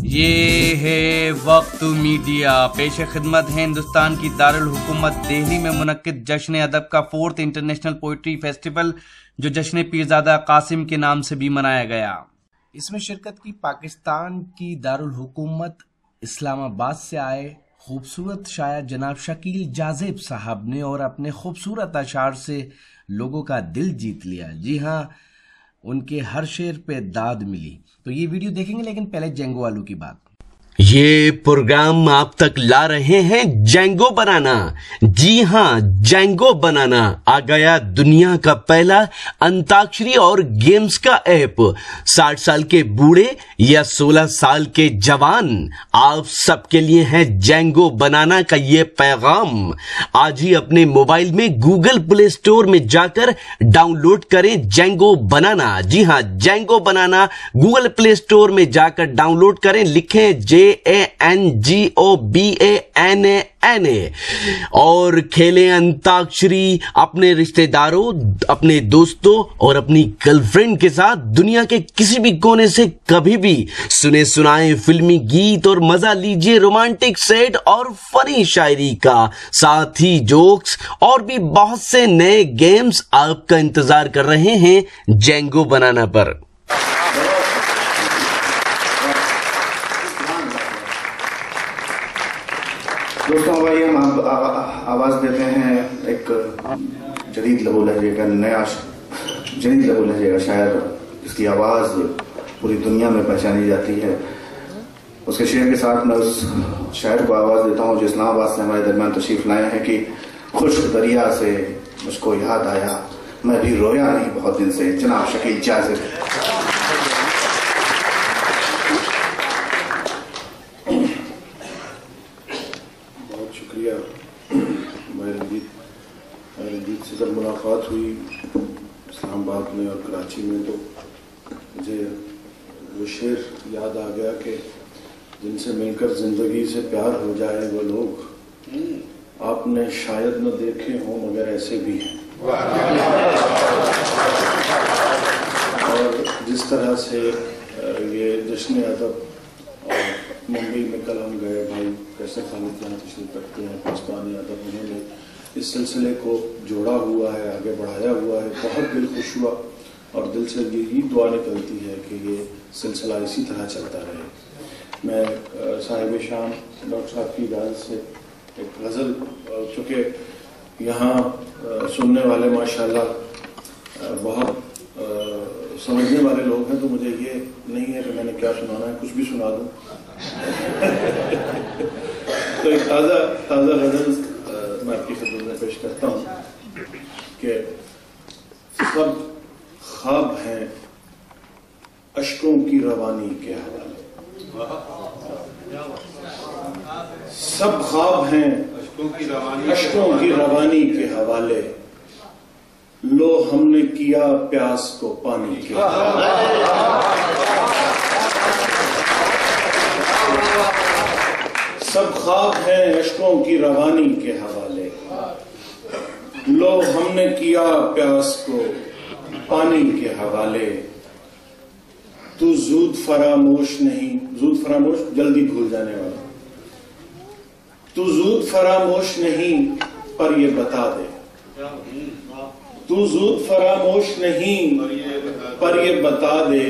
یہ ہے وقت میڈیا، پیش خدمت ہے ہندوستان کی دارالحکومت دہلی میں منعقد جشن ادب کا 4th انٹرنیشنل پوئٹری فیسٹیول، جو جشن پیرزادہ قاسم کے نام سے بھی منایا گیا۔ اس میں شرکت کی پاکستان کی دارالحکومت اسلام آباد سے آئے خوبصورت شاعر جناب شکیل جاذب صاحب نے، اور اپنے خوبصورت اشعار سے لوگوں کا دل جیت لیا۔ جی ہاں، ان کے ہر شعر پہ داد ملی۔ تو یہ ویڈیو دیکھیں گے، لیکن پہلے جینگو آلو کی بات۔ یہ پروگرام آپ تک لا رہے ہیں جینگو بنانا۔ جی ہاں، جینگو بنانا آ گیا دنیا کا پہلا انتاکشری اور گیمز کا ایپ۔ 60 سال کے بوڑھے یا 16 سال کے جوان، آپ سب کے لیے ہے جینگو بنانا کا یہ پیغام۔ آج ہی اپنے موبائل میں گوگل پلے سٹور میں جا کر ڈاؤن لوڈ کریں جینگو بنانا۔ جی ہاں، جینگو بنانا گوگل پلے سٹور میں جا کر ڈاؤن لوڈ کریں، لکھیں JANGOBANANA اور کھیلیں انتاکشری اپنے رشتہ داروں، اپنے دوستوں اور اپنی گرل فرینڈ کے ساتھ دنیا کے کسی بھی کونے سے کبھی بھی۔ سنے سنائے فلمی گیت اور مزہ لیجئے رومانٹک سیٹ اور فنی شاعری کا، ساتھ ہی جوکس اور بھی بہت سے نئے گیمز آپ کا انتظار کر رہے ہیں جینگو بنانا پر۔ دوستوں بھائی، ہم آواز دیتے ہیں ایک جدید لہو لہجے کا، جدید لہو لہجے کا شاعر، جس کی آواز پوری دنیا میں پہچانی جاتی ہے۔ اس کے شعر کے ساتھ میں اس شاعر کو آواز دیتا ہوں جو اسلام آباد سے ہمارے درمیان تشریف لائے ہیں کہ خشک دریا سے مجھ کو یاد آیا، میں بھی رویا نہیں بہت دن سے، جناب شکیل جاذب۔ رنجیت سے جب ملاقات ہوئی اسلام آباد میں اور کراچی میں، تو مجھے وہ شعر یاد آ گیا کہ جن سے مل کر زندگی سے پیار ہو جائے وہ لوگ آپ نے شاید نہ دیکھے ہوں مگر ایسے بھی ہیں۔ اور جس طرح سے یہ جشن ادب، اور ممبئی میں کل ہم گئے، بھائی کیسے خالد یہاں تشریف رکھتے ہیں، پاکستانی ادب، انہوں نے اس سلسلے کو جوڑا ہوا ہے، آگے بڑھایا ہوا ہے، بہت دل خوش ہوا، اور دل سے یہی دعا نکلتی ہے کہ یہ سلسلہ اسی طرح چلتا رہے۔ میں صاحب شام ڈاکٹر صاحب کی اجازت سے ایک غزل، چونکہ یہاں سننے والے ماشاءاللہ بہت سمجھنے والے لوگ ہیں، تو مجھے یہ نہیں ہے کہ میں نے کیا سنانا ہے، کچھ بھی سنا دوں۔ تو ایک تازہ غزل میں آپ کی خدمت میں پیش کرتا ہوں کہ سب خواب ہیں اشکوں کی روانی کے حوالے، سب خواب ہیں اشکوں کی روانی کے حوالے، لو ہم نے کیا پیاس کو پانی کے حوالے۔ سب خواب ہیں اشکوں کی روانی کے حوالے، لو ہم نے کیا پیاس کو پانی کے حوالے، تو زود فراموش نہیں، زود فراموش جلدی بھول جانے والا، تو زود فراموش نہیں پر یہ بتا دے، تو زود فراموش نہیں پر یہ بتا دے،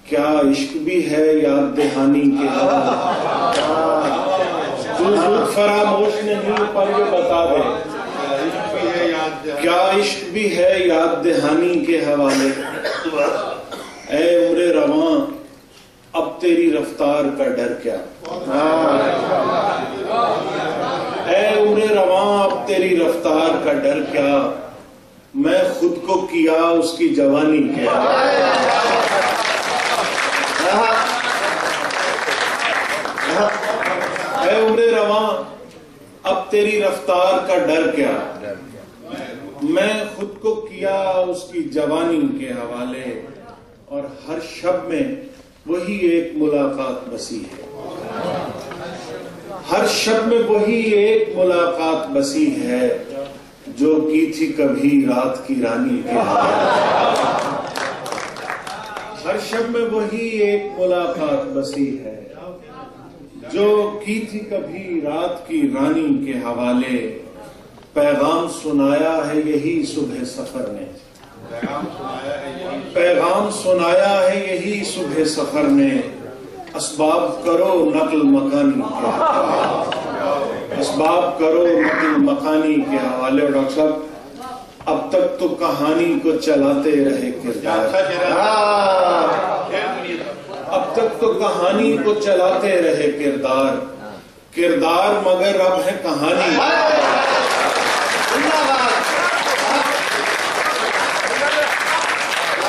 کیا عشق بھی ہے یاد دہانی کے حوالے، تو زود فراموش نہیں پر یہ بتا دے، کیا عشق بھی ہے یاد دہانی کے حوالے، اے عمر رواں اب تیری رفتار کا ڈر کیا، اے عمر رواں اب تیری رفتار کا ڈر کیا، میں خود کو کیا اس کی جوانی کے حوالے۔ اے عمر رواں اب تیری رفتار کا ڈر کیا، میں خود کو کیا اس کی جوانی کے حوالے، اور ہر شب میں وہی ایک ملاقات بسی ہے، ہر شب میں وہی ایک ملاقات بسی ہے، جو کی تھی کبھی رات کی رانی کے حوالے، ہر شب میں وہی ایک ملاقات بسی ہے، جو کی تھی کبھی رات کی رانی کے حوالے، پیغام سنایا ہے یہی صبح سفر نے، پیغام سنایا ہے یہی صبح سفر نے، اسباب کرو نقل مکانی کے حوالے، اسباب کرو نقل مکانی کے حوالے۔ اور ڈاکٹر صاحب اب تک تو کہانی کو چلاتے رہے کردار، اب تک تو کہانی کو چلاتے رہے کردار، کردار مگر اب ہے کہانی،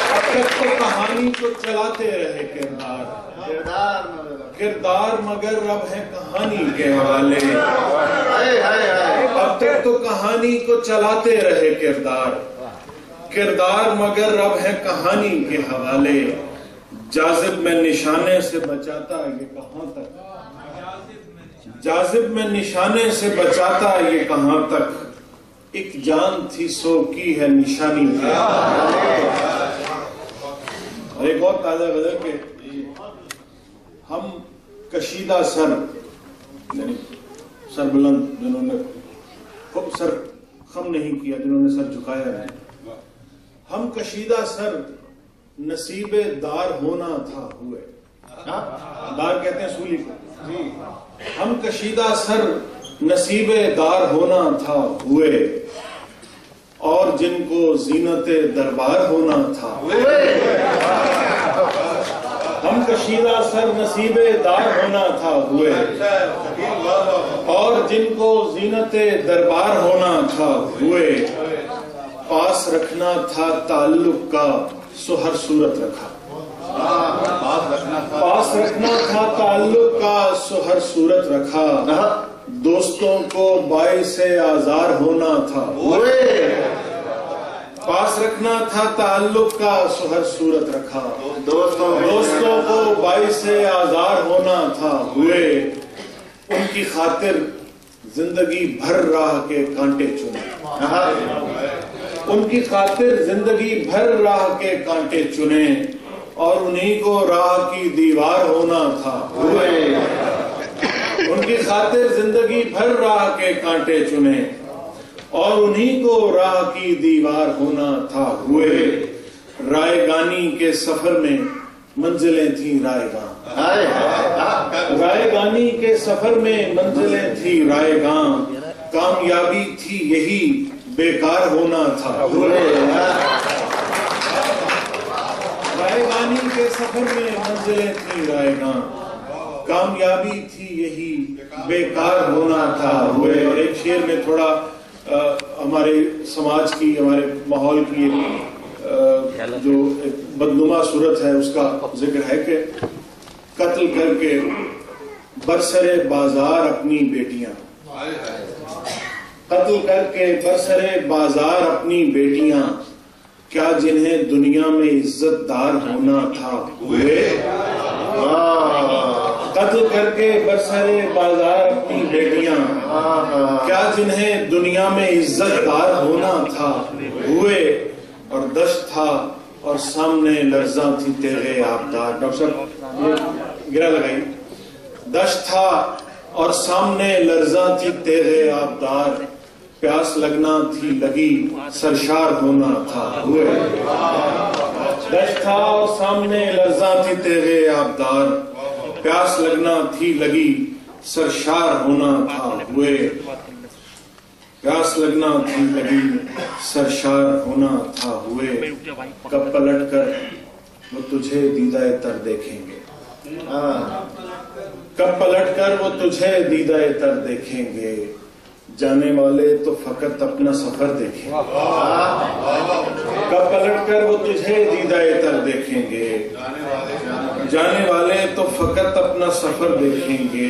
اب تک تو کہانی کو چلاتے رہے کردار، کردار مگر اب ہے کہانی کے حوالے، اب تک تو کہانی کو چلاتے رہے کردار، کردار مگر اب ہے کہانی کے حوالے، جاذب میں نشانے سے بچاتا یہ کہاں تک، جاذب میں نشانے سے بچاتا یہ کہاں تک، ایک جان تھی سو کی ہے نشانی کے حوالے۔ اور ایک اور تازہ غزل کہ ہم کشیدہ سر، یعنی سر بلند جنہوں نے خوب سر خم نہیں کیا، جنہوں نے سر جھکایا نہیں، ہم کشیدہ سر نصیب دار ہونا تھا ہوئے، دار کہتے ہیں سولی کو، ہم کشیدہ سر نصیب دار ہونا تھا ہوئے، اور جن کو زینت دربار ہونا تھا، ہم کشیدہ سر نصیب دار ہونا تھا ہوئے، اور جن کو زینت دربار ہونا تھا ہوئے، پاس رکھنا تھا تعلق کا سو ہر صورت رکھا، پاس رکھنا تھا تعلق کا سو ہر صورت رکھا، دوستوں کو باعث آزار ہونا تھا ہوئے، پاس رکھنا تھا تعلق کا سو ہر صورت رکھا، دوستوں کو باعث آزار ہونا تھا ہوئے، ان کی خاطر زندگی بھر راہ کے کانٹے چنے، ان کی خاطر زندگی بھر راہ کے کانٹے چنے، اور انہی کو راہ کی دیوار ہونا تھا ہوئے، ان کی خاطر زندگی بھر راہ کے کانٹے چنے، اور انہی کو راہ کی دیوار ہونا تھا ہوئے، رائے گانی کے سفر میں منزلیں تھیں رائے گاں، رائے گانی کے سفر میں منزلیں تھیں رائے گاں، کامیابی تھی یہی بیکار ہونا تھا ہوئے، رائے گانی کے سفر میں منزلیں تھیں رائے گاں، کامیابی تھی یہی بیکار ہونا تھا ہوئے۔ اور ایک شعر میں تھوڑا ہمارے سماج کی، ہمارے ماحول کی جو ایک بدنما صورت ہے اس کا ذکر ہے کہ قتل کر کے برسر بازار اپنی بیٹیاں، قتل کر کے برسر بازار اپنی بیٹیاں، کیا جنہیں دنیا میں عزت دار ہونا تھا ہوئے، قتل کر کے برسر بازار اپنی بیٹیاں، کیا جنہیں دنیا میں عزت دار ہونا تھا ہوئے، اور دشت تھا اور سامنے لرزاں تھی تیغے آبدار۔ ڈاکٹر صاحب گرا لگائی، دشت تھا اور سامنے لرزاں تھی تیغے آبدار، پیاس لگنا تھی لگی سرشار ہونا تھا ہوئے، دشت تھا اور سامنے لرزاں تھی تیغے آبدار، پیاس لگنا تھی لگی سرشار ہونا تھا ہوئے، پیاس لگنا تھی لگی سرشار ہونا تھا ہوئے، کب پلٹ کر وہ تجھے دیدہ تر دیکھیں گے، کب پلٹ کر وہ تجھے دیدہ تر دیکھیں گے، جانے والے تو فقط اپنا سفر دیکھیں گے، کب پلٹ کر وہ تجھے دیدہ تر دیکھیں گے، جانے والے تو فقط اپنا سفر دیکھیں گے،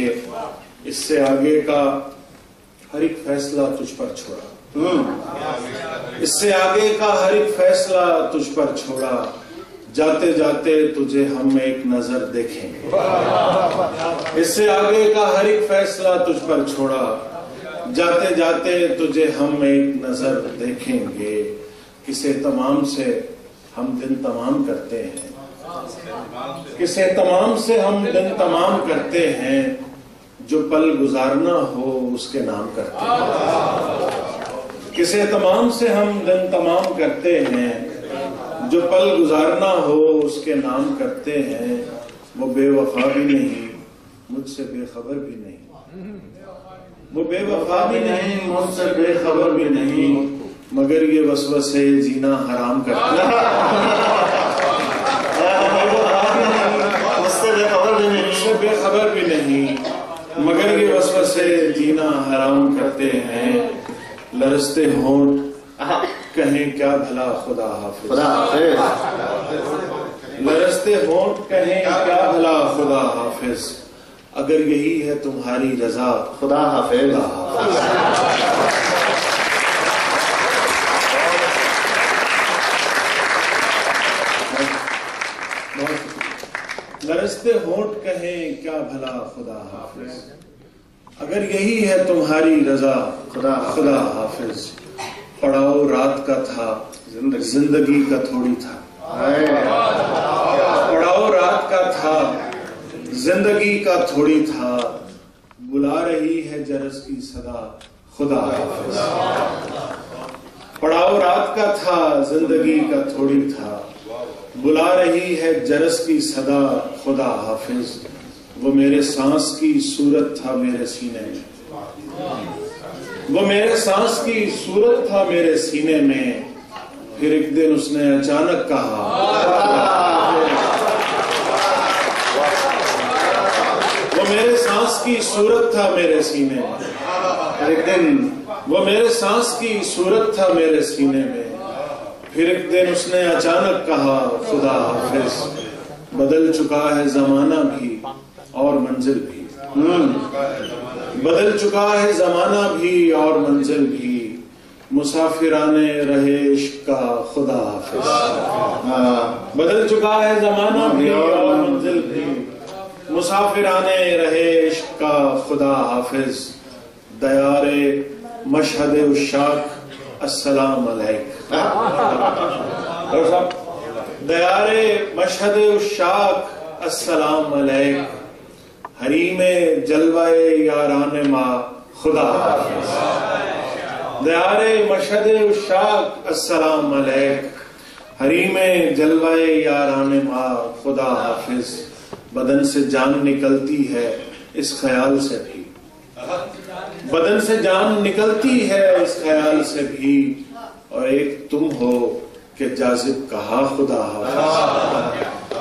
اس سے آگے کا ہر ایک فیصلہ تجھ پر چھوڑا، اس سے آگے کا ہر ایک فیصلہ تجھ پر چھوڑا، جاتے جاتے تجھے ہم ایک نظر دیکھیں گے، اس سے آگے کا ہر ایک فیصلہ تجھ پر چھوڑا، جاتے جاتے تجھے ہم ایک نظر دیکھیں گے، کسے تمام سے ہم دن تمام کرتے ہیں، کسے تمام سے ہم دن تمام کرتے ہیں، جو پل گزارنا ہو اس کے نام کرتے ہیں. کسے تمام سے ہم دن تمام کرتے ہیں. جو پل گزارنا ہو اس کے نام کرتے ہیں. وہ بے وفا بھی نہیں مجھ سے بے خبر بھی نہیں. وہ بے وفا بھی نہیں مجھ سے بے خبر بھی نہیں. مگر یہ وسوسے جینا حرام کرتے ہیں. مجھ سے بے خبر بھی نہیں مگر یہ وسوسے جینا حرام کرتے ہیں. لرزتے ہونٹ کہیں کیا بھلا خدا حافظ. لرزتے ہونٹ کہیں کیا بھلا خدا حافظ. اگر یہی ہے تمہاری رضا خدا حافظ. لرزتے ہونٹ کہیں کیا بھلا خدا حافظ. اگر یہی ہے تمہاری رضا خدا حافظ. پڑاؤ رات کا تھا زندگی کا تھوڑی تھا. پڑاؤ رات کا تھا زندگی کا تھوڑی تھا. بلا رہی ہے جرس کی صدا خدا حافظ. پڑاؤ رات کا تھا زندگی کا تھوڑی تھا. بلا رہی ہے جرس کی صدا خدا حافظ. وہ میرے سانس کی صورت تھا میرے سینے میں. وہ میرے سانس کی صورت تھا میرے سینے میں. پھر ایک دن اس نے اچانک کہا. وہ میرے سانس کی صورت تھا میرے سینے میں. ایک دن وہ میرے سانس کی صورت تھا میرے سینے میں. پھر ایک دن اس نے اچانک کہا خدا حافظ. بدل چکا ہے زمانہ بھی اور منزل بھی. بدل چکا ہے زمانہ بھی اور منزل بھی. مسافرانے رہے عشق کا خدا حافظ. بدل چکا ہے زمانہ بھی اور منزل بھی. مسافرانے رہے عشق کا خدا حافظ. دیار مشہد عشاق السلام علیک. دیار مشہد عشاق السلام علیک. حریم جلوہ یاران ماں خدا حافظ. دیار مشہد عشاق السلام علیک. حریم جلوہ یاران ماں خدا حافظ. بدن سے جان نکلتی ہے اس خیال سے بھی. بدن سے جان نکلتی ہے اس خیال سے بھی. اور ایک تم ہو کہ جاذب کہا خدا حافظ.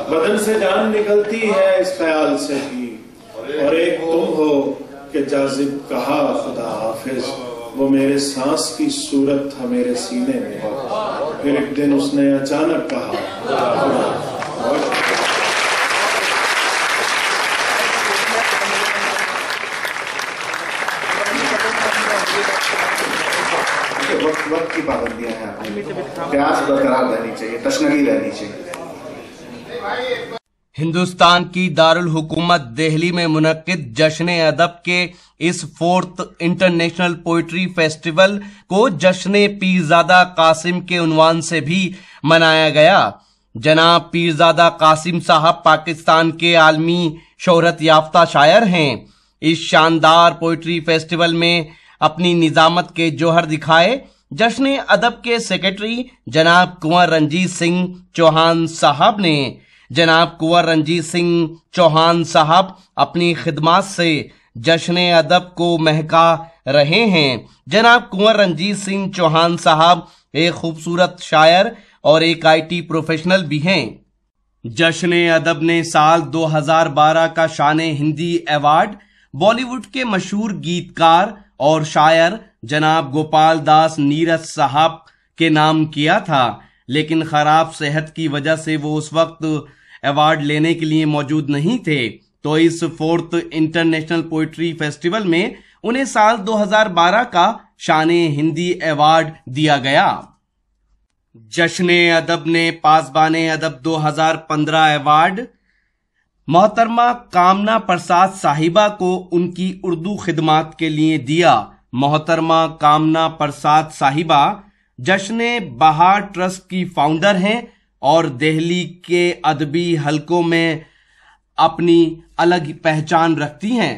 بدن سے جان نکلتی ہے اس خیال سے بھی. اور ایک تم ہو کہ جاذب کہا خدا حافظ. وہ میرے سانس کی صورت تھا میرے سینے میں. پھر ایک دن اس نے اچانک کہا. وقت کی پابندیاں ہیں. پیاس برقرار رہنی چاہیے, تشنگی رہنی چاہیے. ہندوستان کی دارالحکومت دہلی میں منعقد جشن ادب کے اس 4th انٹرنیشنل پوئٹری فیسٹیول کو جشن پیرزادہ قاسم کے عنوان سے بھی منایا گیا. جناب پیرزادہ قاسم صاحب پاکستان کے عالمی شہرت یافتہ شاعر ہیں. اس شاندار پوئٹری فیسٹیول میں اپنی نظامت کے جوہر دکھائے. جشن ادب کے سیکرٹری جناب کنور رنجیت سنگھ چوہان صاحب نے. جناب کنور رنجیت سنگھ چوہان صاحب اپنی خدمات سے جشن ادب کو مہکا رہے ہیں. جناب کنور رنجیت سنگھ چوہان صاحب ایک خوبصورت شاعر اور ایک IT پروفیشنل بھی ہیں. جشن ادب نے سال 2012 کا شان ہندی ایوارڈ بالی ووڈ کے مشہور گیتکار اور شاعر جناب گوپال داس نیرج صاحب کے نام کیا تھا. لیکن خراب صحت کی وجہ سے وہ اس وقت ایوارڈ لینے کے لیے موجود نہیں تھے. تو اس 4th انٹرنیشنل پوئٹری فیسٹیول میں انہیں سال 2012 کا شان ہندی ایوارڈ دیا گیا. جشن ادب نے پاسبان ادب 2015 ایوارڈ محترمہ کامنا پرساد صاحبہ کو ان کی اردو خدمات کے لیے دیا. محترمہ کامنا پرساد صاحبہ جشن بہار ٹرسٹ کی فاؤنڈر ہیں اور دہلی کے ادبی حلقوں میں اپنی الگ پہچان رکھتی ہیں.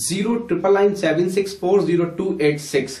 09997640286।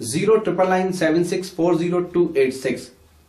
09997640286।